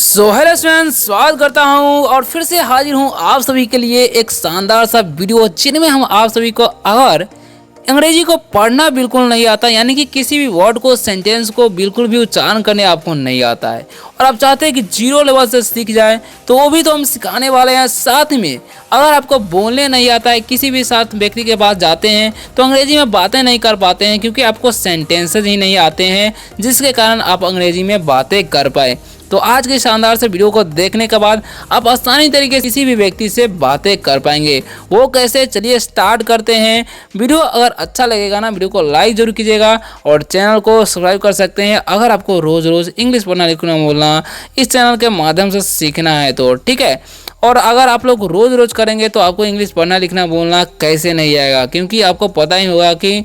Hello students, स्वागत करता हूं और फिर से हाजिर हूं आप सभी के लिए एक शानदार सा वीडियो जिनमें हम आप सभी को अगर अंग्रेजी को पढ़ना बिल्कुल नहीं आता, यानी कि किसी भी वर्ड को सेंटेंस को बिल्कुल भी उच्चारण करने आपको नहीं आता है और आप चाहते हैं कि जीरो लेवल से सीख जाए, तो वो भी तो हम सिखाने वाले हैं। साथ में अगर आपको बोलने नहीं आता है, किसी भी साथ व्यक्ति के पास जाते हैं तो अंग्रेजी में बातें नहीं कर पाते हैं क्योंकि आपको सेंटेंसेज ही नहीं आते हैं, जिसके कारण आप अंग्रेजी में बातें कर पाए। तो आज के शानदार से वीडियो को देखने के बाद आप आसानी तरीके से किसी भी व्यक्ति से बातें कर पाएंगे। वो कैसे, चलिए स्टार्ट करते हैं। वीडियो अगर अच्छा लगेगा ना, वीडियो को लाइक जरूर कीजिएगा और चैनल को सब्सक्राइब कर सकते हैं अगर आपको रोज़ रोज़ इंग्लिश पढ़ना लिखना बोलना इस चैनल के माध्यम से सीखना है तो, ठीक है। और अगर आप लोग रोज़ रोज़ करेंगे तो आपको इंग्लिश पढ़ना लिखना बोलना कैसे नहीं आएगा, क्योंकि आपको पता ही होगा कि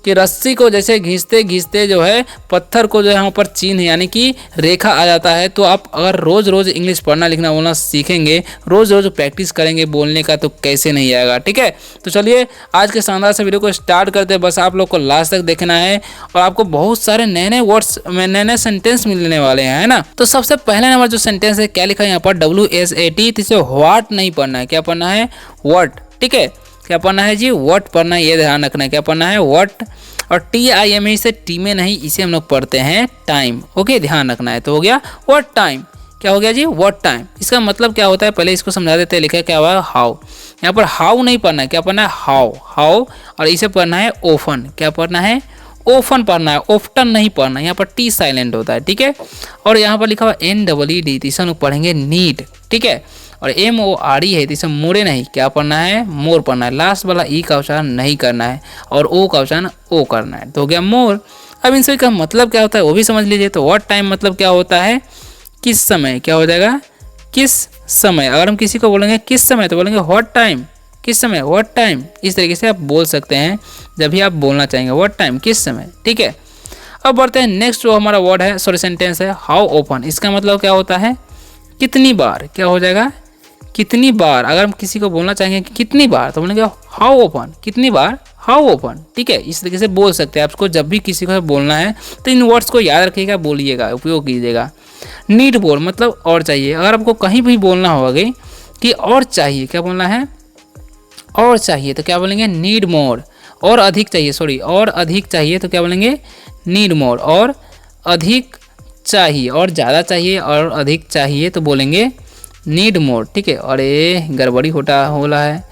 रस्सी को जैसे घिसते घिसते जो है पत्थर को जो है यहाँ पर चिन्ह यानी कि रेखा आ जाता है। तो आप अगर रोज़ रोज़ इंग्लिश पढ़ना लिखना बोलना सीखेंगे, रोज़ रोज़ प्रैक्टिस करेंगे बोलने का, तो कैसे नहीं आएगा, ठीक है। तो चलिए आज के शानदार से वीडियो को स्टार्ट करते हैं। बस आप लोग को लास्ट तक देखना है और आपको बहुत सारे नए नए वर्ड्स में नए नए सेंटेंस मिलने वाले हैं, है ना। तो सबसे पहले नंबर जो सेंटेंस है, क्या लिखा है यहाँ पर, WSAT। इसे व्हाट नहीं पढ़ना है, क्या पढ़ना है, व्हाट, ठीक है। क्या पढ़ना है जी, व्हाट पढ़ना है, ये ध्यान रखना है। क्या पढ़ना है, व्हाट। और TIM इसे टी में नहीं, इसे हम लोग पढ़ते हैं टाइम, ओके, ध्यान रखना है। तो हो गया व्हाट टाइम। क्या हो गया जी, व्हाट टाइम। इसका मतलब क्या होता है, पहले इसको समझा देते हैं। लिखा है क्या हुआ, हाउ। यहाँ पर हाउ नहीं पढ़ना है, क्या पढ़ना है, हाउ, हाउ। और इसे पढ़ना है ओफन। क्या पढ़ना है, ओफन पढ़ना है, ओफ्टन नहीं पढ़ना है। यहाँ पर टी साइलेंट होता है, ठीक है। और यहाँ पर लिखा हुआ NEED, इसे हम लोग पढ़ेंगे नीड, ठीक है। और MORE है, तो इसे मोरे नहीं, क्या पढ़ना है, मोर पढ़ना है। लास्ट वाला ई का उच्चारण नहीं करना है और ओ का उच्चारण ओ करना है। तो हो गया मोर। अब इन सभी का मतलब क्या होता है वो भी समझ लीजिए। तो व्हाट टाइम मतलब क्या होता है, किस समय। क्या हो जाएगा, किस समय। अगर हम किसी को बोलेंगे किस समय तो बोलेंगे व्हाट टाइम, किस समय, व्हाट टाइम। इस तरीके से आप बोल सकते हैं जब भी आप बोलना चाहेंगे, व्हाट टाइम, किस समय, ठीक है। अब बढ़ते हैं नेक्स्ट जो हमारा वर्ड है, सॉरी सेंटेंस है, हाउ ओपन। इसका मतलब क्या होता है, कितनी बार। क्या हो जाएगा, कितनी बार। अगर हम किसी को बोलना चाहेंगे कि कितनी बार तो बोलेंगे हाउ ओपन, कितनी बार, हाउ ओपन, ठीक है। इस तरीके से बोल सकते हैं। आपको जब भी किसी को बोलना है तो इन वर्ड्स को याद रखिएगा, बोलिएगा, उपयोग कीजिएगा। नीड मोर मतलब और चाहिए। अगर आपको कहीं भी बोलना होगा कि और चाहिए, क्या बोलना है, और चाहिए, तो क्या बोलेंगे, नीड मोर। और अधिक चाहिए, सॉरी, और अधिक चाहिए तो क्या बोलेंगे, नीड मोर। और अधिक चाहिए, और ज़्यादा चाहिए, और अधिक चाहिए तो बोलेंगे नीड मोर, ठीक है। और ये गड़बड़ी होता होला है,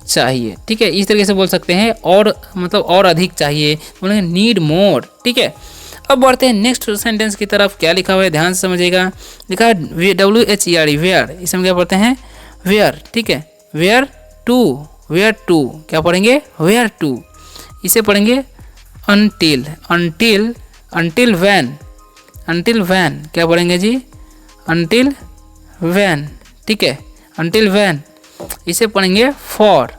चाहिए, ठीक है। इस तरीके से बोल सकते हैं। और मतलब और अधिक चाहिए बोलेंगे नीड मोर, ठीक है। अब बढ़ते हैं नेक्स्ट सेंटेंस की तरफ। क्या लिखा हुआ है, ध्यान से समझिएगा। लिखा है WHERE, वेयर। इसे हम क्या पढ़ते हैं, वेयर, ठीक है। वेयर टू, वेयर टू, क्या पढ़ेंगे, वेयर टू। इसे पढ़ेंगे until, until, until when, until when. क्या पढ़ेंगे जी, अनटिल वैन, ठीक है, अनटिल वैन। इसे पढ़ेंगे फॉर,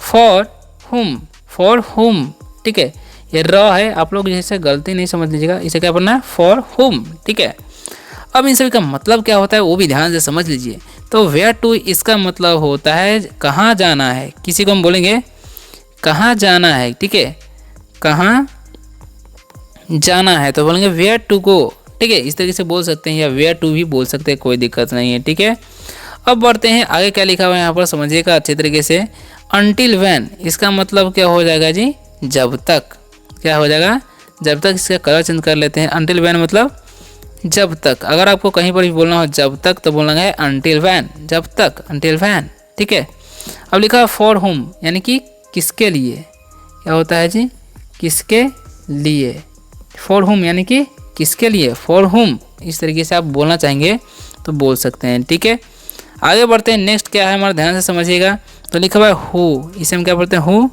फॉर हुम, फॉर हुम, ठीक है। ये र है, आप लोग जैसे गलती नहीं समझ लीजिएगा। इसे क्या पढ़ना है, फॉर हुम, ठीक है। अब इन सभी का मतलब क्या होता है वो भी ध्यान से समझ लीजिए। तो वेयर टू, इसका मतलब होता है कहाँ जाना है। किसी को हम बोलेंगे कहाँ जाना है, ठीक है, कहाँ जाना है तो बोलेंगे वेयर टू गो, ठीक है। इस तरीके से बोल सकते हैं या वेयर टू भी बोल सकते हैं, कोई दिक्कत नहीं है, ठीक है। अब बढ़ते हैं आगे। क्या लिखा हुआ है यहाँ पर समझिएगा अच्छे तरीके से। अनटिल व्हेन, इसका मतलब क्या हो जाएगा जी, जब तक। क्या हो जाएगा, जब तक। इसका कलर चेंज कर लेते हैं। अनटिल व्हेन मतलब जब तक। अगर आपको कहीं पर भी बोलना हो जब तक तो बोलना है अनटिल व्हेन, जब तक, अनटिल व्हेन, ठीक है। अब लिखा है फॉर हुम, यानी कि किसके लिए। क्या होता है जी, किसके लिए। फॉर हुम यानी कि किसके लिए, फॉर हुम। इस तरीके से आप बोलना चाहेंगे तो बोल सकते हैं, ठीक है। आगे बढ़ते हैं। नेक्स्ट क्या है हमारा, ध्यान से समझिएगा। तो लिखा हुआ है हु, इसे हम क्या पढ़ते हैं, हु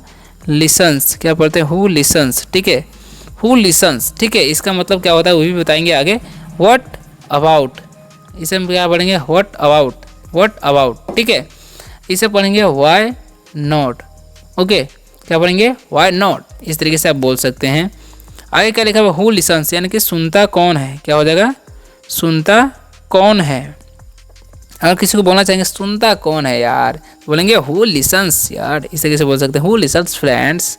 लिसन्स। क्या पढ़ते हैं, हु लिसन्स, ठीक है, हु लिसन्स, ठीक है। इसका मतलब क्या होता है वो भी बताएंगे आगे। व्हाट अबाउट, इसे हम क्या पढ़ेंगे, व्हाट अबाउट, व्हाट अबाउट, ठीक है। इसे पढ़ेंगे व्हाई नॉट, ओके। क्या पढ़ेंगे, व्हाई नॉट। इस तरीके से आप बोल सकते हैं। आगे क्या लिखा हुआ, हु लिसन्स, यानी कि सुनता कौन है। क्या हो जाएगा, सुनता कौन है। अगर किसी को बोलना चाहेंगे सुनता कौन है यार, बोलेंगे हु लिसन्स यार। इस तरीके से बोल सकते हैं, हु लिसन्स फ्रेंड्स।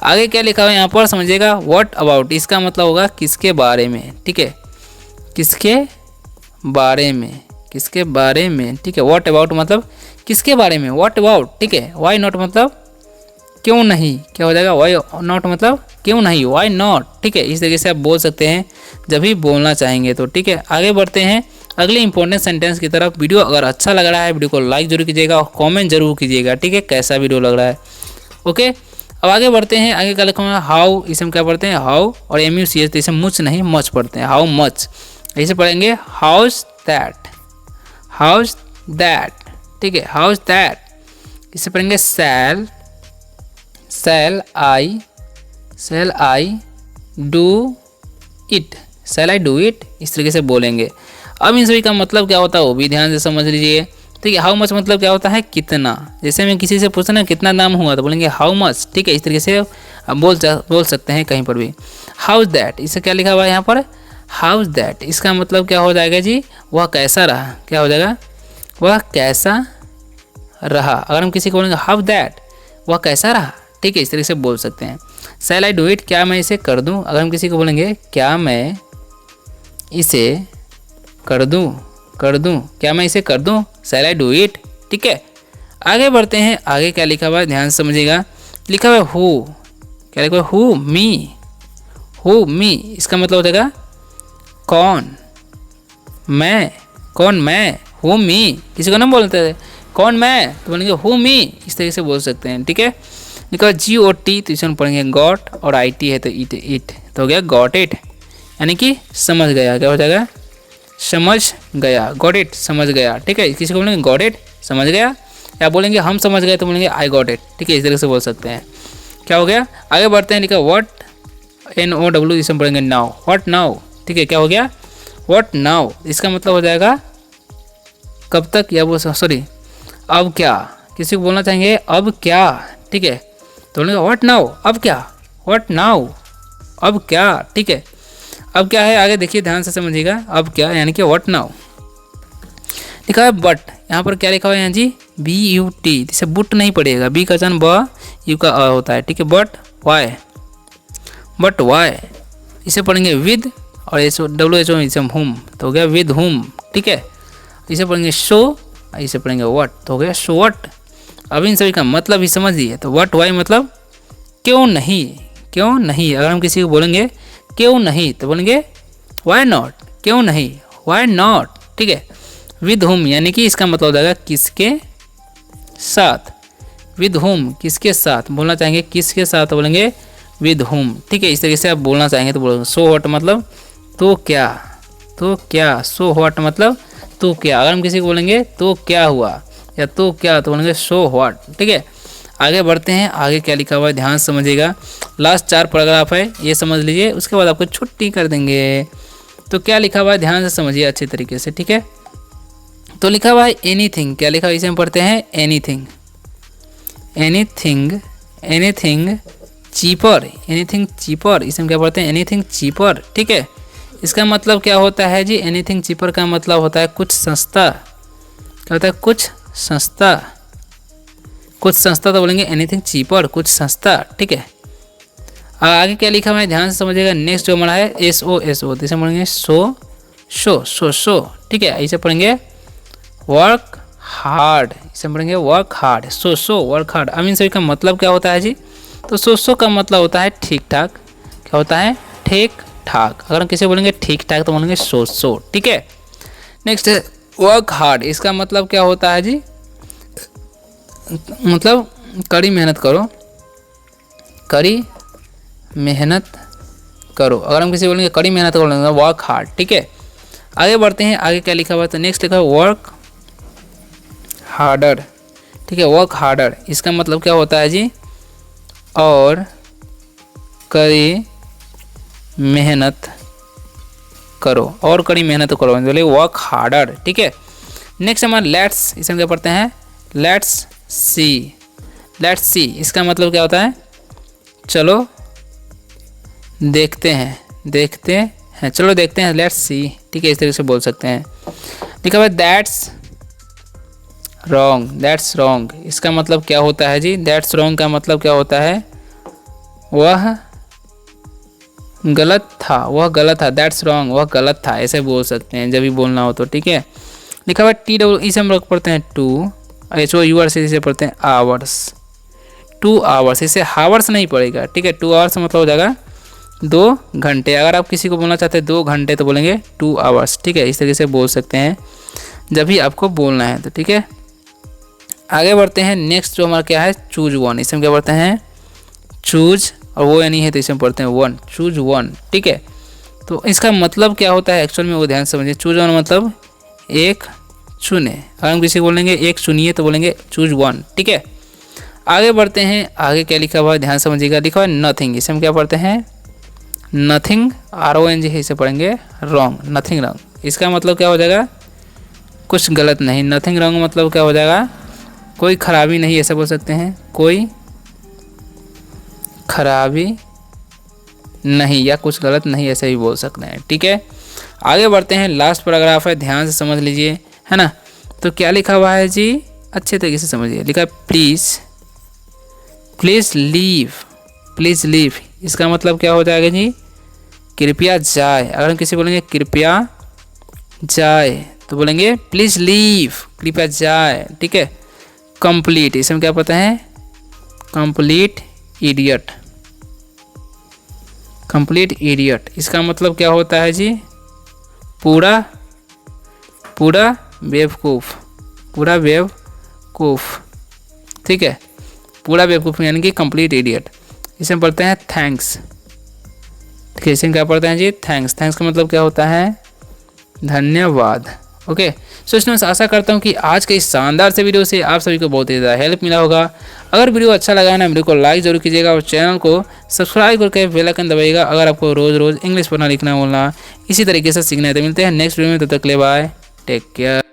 आगे क्या लिखा हुआ है यहाँ पर समझिएगा, व्हाट अबाउट। इसका मतलब होगा किसके बारे में, ठीक है, किसके बारे में, किसके बारे में, ठीक है। व्हाट अबाउट मतलब किसके बारे में, व्हाट अबाउट, ठीक है। व्हाई नॉट मतलब क्यों नहीं, क्या हो जाएगा, व्हाई नॉट मतलब क्यों नहीं, व्हाई नॉट, ठीक है। इस तरीके से आप बोल सकते हैं जब भी बोलना चाहेंगे तो, ठीक है। आगे बढ़ते हैं अगले इंपॉर्टेंट सेंटेंस की तरफ। वीडियो अगर अच्छा लग रहा है वीडियो को लाइक जरूर कीजिएगा और कमेंट जरूर कीजिएगा, ठीक है, कैसा वीडियो लग रहा है। ओके, अब आगे बढ़ते हैं। आगे का लिखा हुआ है हाउ, इसे हम क्या पढ़ते हैं, हाउ, और MUCH, तो इसे मुच नहीं मच पढ़ते हैं, हाउ मच। इसे पढ़ेंगे हाउज दैट, हाउज दैट, ठीक है, हाउज दैट। इसे पढ़ेंगे shall, shall I do it, shall I do it, इस तरीके से बोलेंगे। अब इन सभी का मतलब क्या होता है वो भी ध्यान से समझ लीजिए, ठीक है। हाउ मच मतलब क्या होता है, कितना। जैसे हमें किसी से पूछना कितना दाम हुआ तो बोलेंगे हाउ मच, ठीक है। इस तरीके से आप बोल सकते हैं कहीं पर भी। हाउज दैट, इसे क्या लिखा हुआ है यहाँ पर, हाउज दैट, इसका मतलब क्या हो जाएगा जी, वह कैसा रहा, क्या हो जाएगा, वह कैसा रहा। अगर हम किसी को बोलेंगे हाउ दैट, वह कैसा रहा, ठीक है, इस तरीके से बोल सकते हैं। शैल आई डू इट, क्या मैं इसे कर दूं। अगर हम किसी को बोलेंगे क्या मैं इसे कर दूं, क्या मैं इसे कर दूं, शैल आई डू इट, ठीक है। आगे बढ़ते हैं। आगे क्या लिखा हुआ है ध्यान से समझिएगा। लिखा हुआ है हु, क्या लिखा हुआ है, हु मी, हु मी, इसका मतलब हो जाएगा कौन, मैं, कौन मैं, हु मी। किसी को ना बोलते थे कौन मैं तो बोलेंगे हु मी, इस तरीके से बोल सकते हैं, ठीक है। लिखा GOT, तो इसे हम पढ़ेंगे गॉट, और IT है तो इट तो हो गया गॉट इट, यानी कि समझ गया, क्या हो जाएगा, समझ गया, गॉट इट, समझ गया, ठीक है। किसी को बोलेंगे गॉट इट, समझ गया, या बोलेंगे हम समझ गए तो बोलेंगे आई गॉट इट, ठीक है, इस तरीके से बोल सकते हैं। क्या हो गया, आगे बढ़ते हैं। लिखा व्हाट, NOW, इसे हम पढ़ेंगे नाउ, व्हाट नाउ, ठीक है। क्या हो गया, व्हाट नाउ, इसका मतलब हो जाएगा कब तक, या वो सॉरी अब क्या। किसी को बोलना चाहेंगे अब क्या, ठीक है, तो बोलेंगे व्हाट नाउ, अब क्या, व्हाट नाउ, अब क्या, ठीक है। अब क्या है आगे देखिए ध्यान से समझिएगा, अब क्या यानी कि व्हाट नाउ। लिखा है बट, यहाँ पर क्या लिखा हुआ है यहाँ जी, BUT, इसे बुट नहीं पड़ेगा, बी का चन ब, यू का अ होता है, ठीक है। बट वाई, बट वाई, इसे पढ़ेंगे विद, और WHO, इसे हम हुम, तो हो गया विद हुम, ठीक है। इसे पढ़ेंगे शो, इसे पढ़ेंगे व्हाट, तो हो गया शो व्हाट। अब इन सभी का मतलब ही समझ लिए, तो व्हाट वाई मतलब क्यों नहीं, क्यों नहीं। अगर हम किसी को बोलेंगे क्यों नहीं तो बोलेंगे वाई नॉट, क्यों नहीं, वाई नॉट, ठीक है। विद हुम, यानी कि इसका मतलब हो जाएगा किसके साथ, विद हुम, किसके साथ बोलना चाहेंगे, किसके साथ तो बोलेंगे विद हुम, ठीक है। इस तरीके से आप बोलना चाहेंगे तो बोलेंगे सो व्हाट मतलब तो क्या, तो क्या, सो व्हाट मतलब तो क्या। अगर हम किसी को बोलेंगे तो क्या हुआ या तो क्या तो बोलेंगे सो व्हाट, ठीक है। आगे बढ़ते हैं। आगे क्या लिखा हुआ है ध्यान से समझिएगा। लास्ट 4 पैराग्राफ है, ये समझ लीजिए, उसके बाद आपको छुट्टी कर देंगे। तो क्या लिखा हुआ है ध्यान से समझिए अच्छे तरीके से, ठीक है। तो लिखा हुआ है एनीथिंग, क्या लिखा हुआ है इसे हम पढ़ते हैं anything, anything, anything cheaper, anything cheaper, इसे हम क्या पढ़ते हैं एनीथिंग चीपर, ठीक है। इसका मतलब क्या होता है जी, एनीथिंग चीपर का मतलब होता है कुछ सस्ता, क्या होता है कुछ सस्ता, कुछ सस्ता तो बोलेंगे एनीथिंग चीपर, कुछ सस्ता, ठीक है। आगे क्या लिखा हुआ है ध्यान से समझिएगा। नेक्स्ट जो हमारा है SO, तो इसे पढ़ेंगे शो, ठीक है। इसे पढ़ेंगे वर्क हार्ड, इसे पढ़ेंगे work hard, so work hard. अब इन सभी का मतलब क्या होता है जी, तो सो का मतलब होता है ठीक ठाक, क्या होता है ठीक ठाक। अगर हम किसी बोलेंगे ठीक ठाक तो बोलेंगे सो, ठीक है। नेक्स्ट है वर्क हार्ड, इसका मतलब क्या होता है जी, मतलब कड़ी मेहनत करो, कड़ी मेहनत करो। अगर हम किसी बोलेंगे कड़ी मेहनत करो वर्क हार्ड, ठीक है। आगे बढ़ते हैं। आगे क्या लिखा हुआ है, तो नेक्स्ट लिखा है वर्क हार्डर, ठीक है, वर्क हार्डर। इसका मतलब क्या होता है जी, और कड़ी मेहनत करो, और कड़ी मेहनत करो, बोले वर्क हार्डर, ठीक है। नेक्स्ट हमारा लेट्स, इसे हम क्या पढ़ते हैं लेट्स सी, लेट्स सी, इसका मतलब क्या होता है चलो देखते हैं, देखते हैं, चलो देखते हैं, लेट्स सी, ठीक है, इस तरीके से बोल सकते हैं। लिखा हुआ है दैट्स रॉन्ग, दैट्स रॉन्ग, इसका मतलब क्या होता है जी, दैट्स रॉन्ग का मतलब क्या होता है, वह गलत था, वह गलत था, दैट्स रॉन्ग, वह गलत था, ऐसे बोल सकते हैं जब भी बोलना हो तो, ठीक है। लिखा हुआ टी डब्ल्यू, इसे हम लोग पढ़ते हैं two, H O U R से इसे पढ़ते हैं आवर्स, 2 आवर्स, इसे हावर्स नहीं पड़ेगा, ठीक है। 2 आवर्स मतलब हो जाएगा 2 घंटे। अगर आप किसी को बोलना चाहते हैं 2 घंटे तो बोलेंगे 2 आवर्स, ठीक है। इस तरीके से बोल सकते हैं जब भी आपको बोलना है तो, ठीक है। आगे बढ़ते हैं। नेक्स्ट जो हमारा क्या है, चूज वन, इसे हम क्या पढ़ते हैं चूज, और वो यानी है तो इसे हम पढ़ते हैं वन, चूज वन, ठीक है। तो इसका मतलब क्या होता है एक्चुअल में वो ध्यान से समझिए। चूज वन मतलब एक चुने, अगर हम किसी को बोलेंगे एक चुनिए तो बोलेंगे चूज वन, ठीक है। आगे बढ़ते हैं। आगे क्या लिखा हुआ है ध्यान समझिएगा, लिखा हुआ है नथिंग, इसे हम क्या पढ़ते हैं नथिंग, RONG है, इसे पढ़ेंगे रॉन्ग, नथिंग रॉन्ग। इसका मतलब क्या हो जाएगा कुछ गलत नहीं। नथिंग रॉन्ग मतलब क्या हो जाएगा कोई खराबी नहीं, ऐसा बोल सकते हैं, कोई खराबी नहीं या कुछ गलत नहीं, ऐसे भी बोल सकते हैं, ठीक है। आगे बढ़ते हैं। लास्ट पैराग्राफ है, ध्यान से समझ लीजिए, है ना। तो क्या लिखा हुआ है जी, अच्छे तरीके से समझिए। लिखा है प्लीज़ लीव, प्लीज़ लीव, इसका मतलब क्या हो जाएगा जी कृपया जाए। अगर हम किसी बोलेंगे कृपया जाए तो बोलेंगे प्लीज़ लीव, कृपया जाए, ठीक है। कंप्लीट, इसे हम क्या पता है कंप्लीट इडियट, कंप्लीट इडियट, इसका मतलब क्या होता है जी पूरा बेवकूफ़, पूरा बेवकूफ़, ठीक है। पूरा बेवकूफ़ यानी कि कंप्लीट इडियट। इसे हम पढ़ते हैं थैंक्स, ठीक है। इसे क्या पढ़ते हैं जी थैंक्स, थैंक्स का मतलब क्या होता है धन्यवाद, ओके। सो इसमें आशा करता हूँ कि आज के इस शानदार से वीडियो से आप सभी को बहुत ही ज़्यादा हेल्प मिला होगा। अगर वीडियो अच्छा लगा है ना, वीडियो को लाइक जरूर कीजिएगा और चैनल को सब्सक्राइब करके बेल आइकन दबाइएगा। अगर आपको रोज़ रोज़ इंग्लिश पढ़ना लिखना बोलना इसी तरीके से सीखना है तो मिलते हैं नेक्स्ट वीडियो में, तब तक के लिए बाय, टेक केयर।